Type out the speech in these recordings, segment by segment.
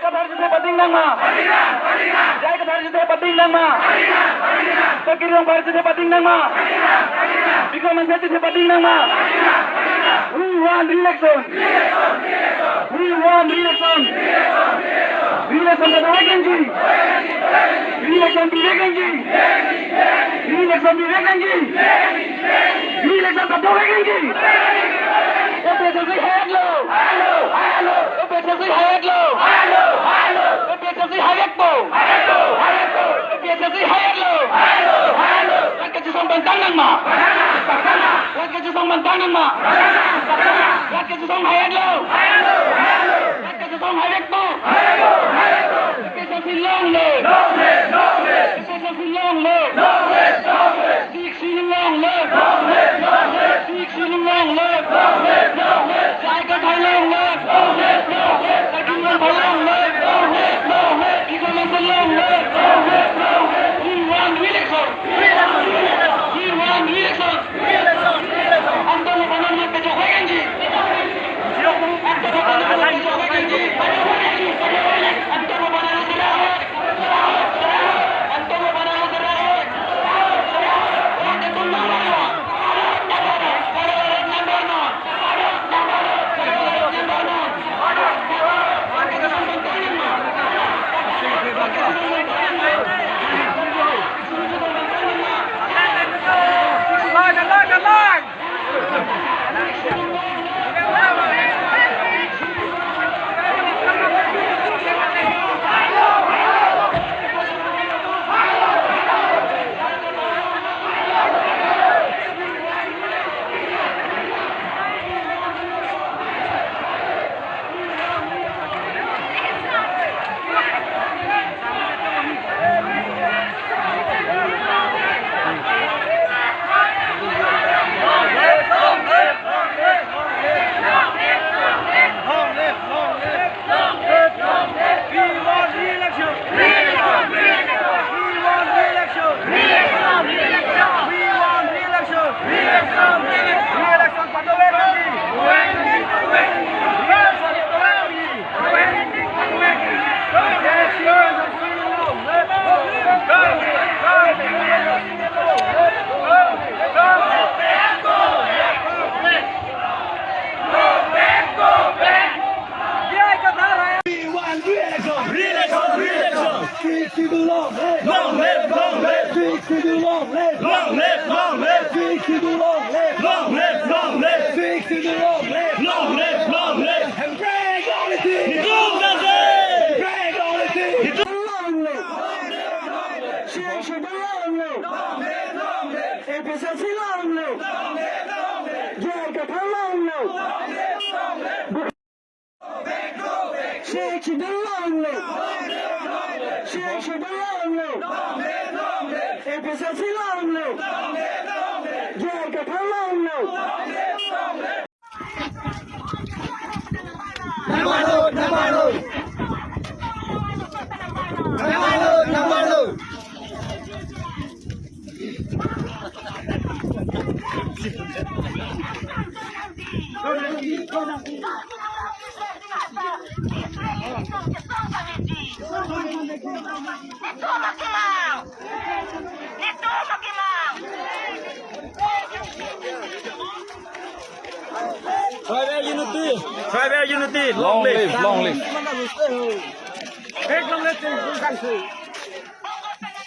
Kabar Jute Bading Nama. Jai Kabar Jute Bading Nama. Pakirong Bar Jute Bading Nama. Bikoman Jute Bading Nama. We want election. We want election. Election का देखेंगे. Election भी देखेंगे. Election भी देखेंगे. Election का देखेंगे. OPSC head low. OPSC head low. OPSC head low. OPSC head low. Rakyat Jepang bantangan mah. Rakyat Jepang bantangan mah. Rakyat Jepang head low. Rakyat Jepang head low. OPSC long low. OPSC long low. DXC long low. DXC long low. Jagat Thai long low. Kakiman Thai long low. Bikoman long low. We want election. We want election. Antara panama kejogeanji. Antara panama kejogeanji. Antara panama serah. Antara panama serah. Waktu nama. Tribal unity, long live, long live. Long live the country.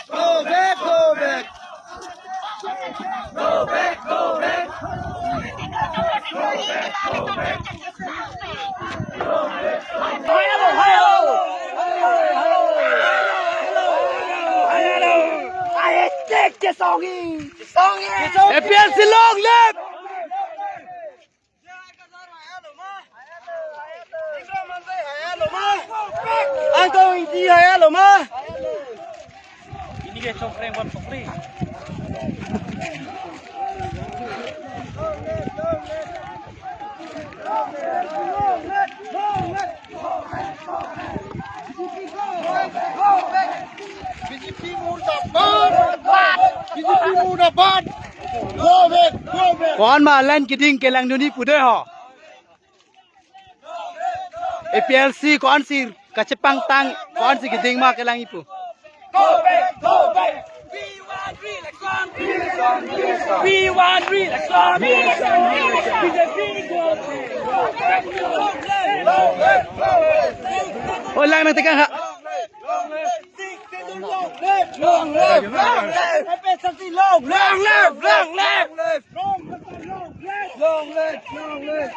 Go back, go back. Go back, go back. APLC long live. Anh tôi đi hay là mà? Ini dia congkreng buat congkreng. BJP Murtabad. BJP Murtabad. Go back, go back. Còn mà lên cái đinh cái làng đi phụ đấy họ. APLC con si kacepang tang kon si geding ma kelang ipu. Go back, go back. We want re-election. We want re-election. BJP go back. Oh lang nang tekan ha. Long live, long live. Long live, long live. Long live, long live.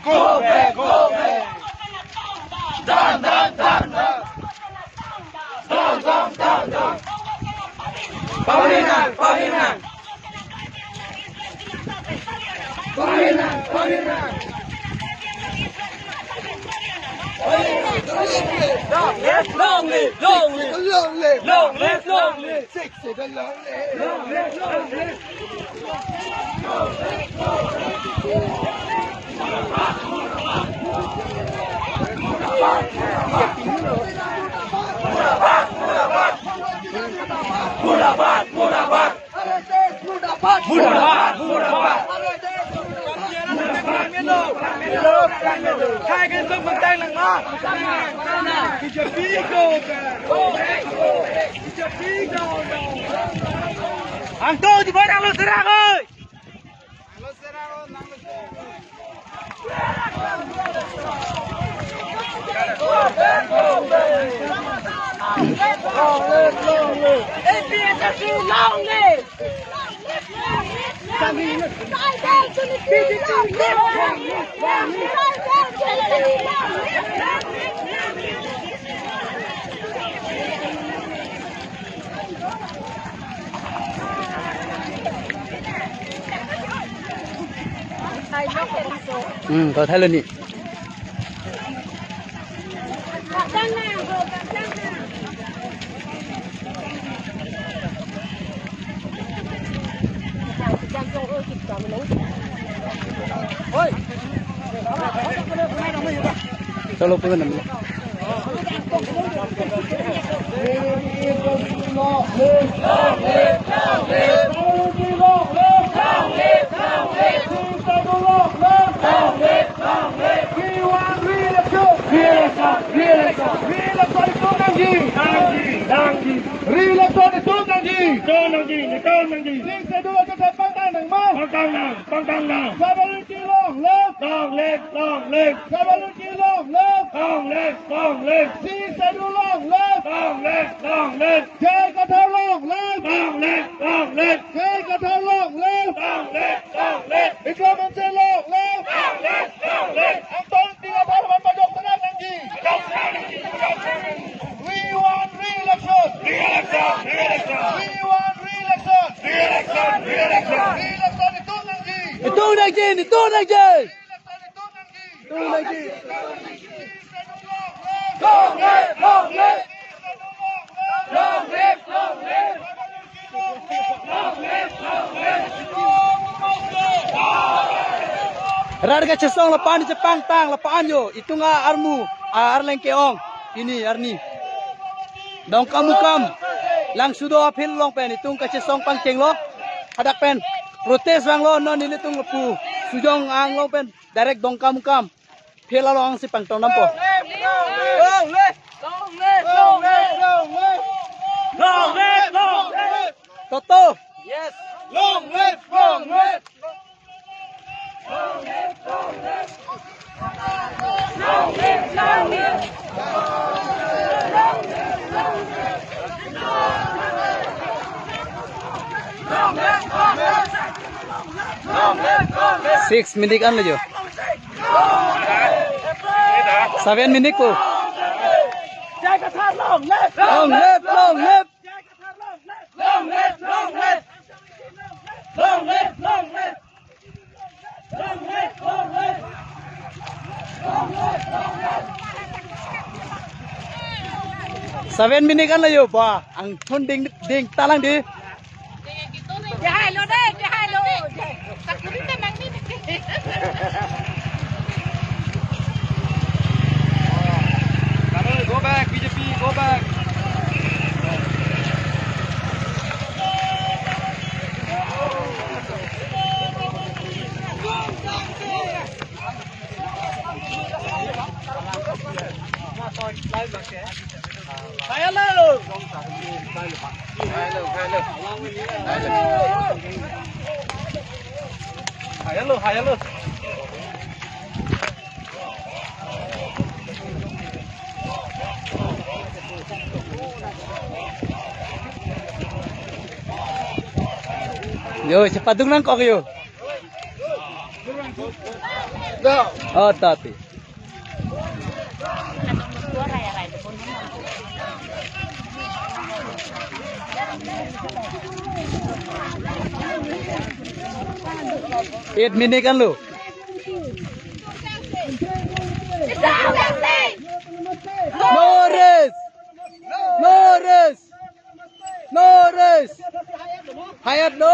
Go back, go back. Down, down, down, down. Down, down, down, down. Paminan, paminan. Paminan, paminan. Long live, long live, long live, long live, long live, long live. 60 the long live, long live, long live. Murabad, murabad. Murabad, murabad, murabad. Khai cái sông bằng tay lằng ma. Thì chợt bí cô cả. Thì chợt bí cô. Hàng tô thì mới đang lột ra ơi. Long live, long live. APSSU, long live. Có thấy lên nhỉ. Solo pueden ambil. Itu lagi. Long live, long live. Long live, long live. Long live, long live. Rarga cesong lapan di Jepang tang lapan yo. Itu nga armu arleng keong. Ini arni. Dong kamu kam. Lang sudo apil long pen. Itu ka cesong pang ceng lo. Hadak pen. protes bang lo non ini tung pu sujong ang lo pen direct dongkam kam phela lo ang si pangtong nampo toto Yes. Long live, long live. Six minit kan lo jo 7 minit ko long live Seven minit kan layo ba ang thon ding talang di Hai lo deh, hai lo. Tak kita nang ni. Go back, BJP, go back. Hayalo. yo cepat dong nang kok yo oh tapi Eight minit kan lu Norris hayat lo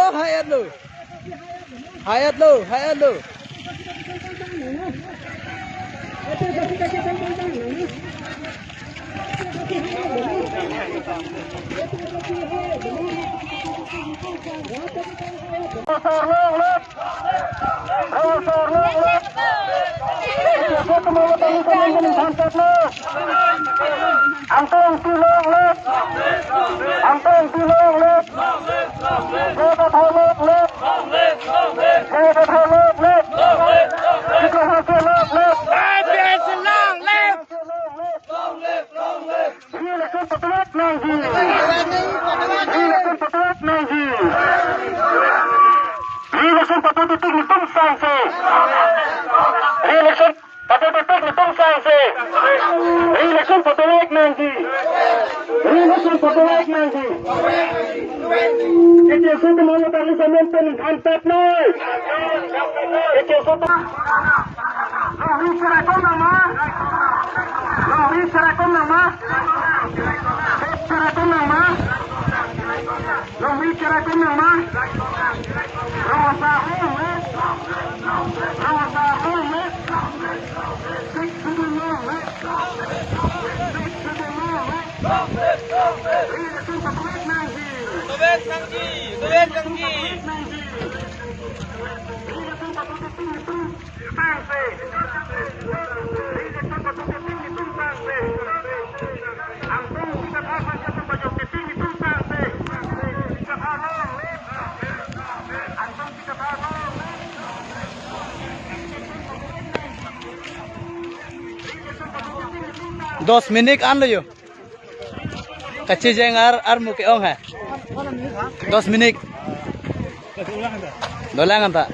Dos minit an lo yo kecil jangan muke ong hai 2 minit dolangan tak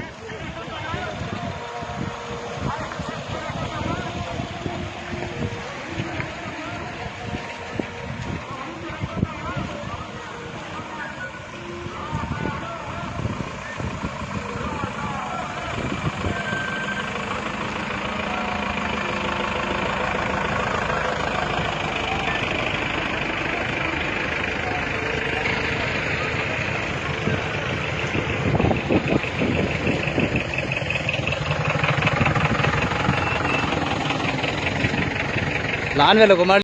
लहान वेळेला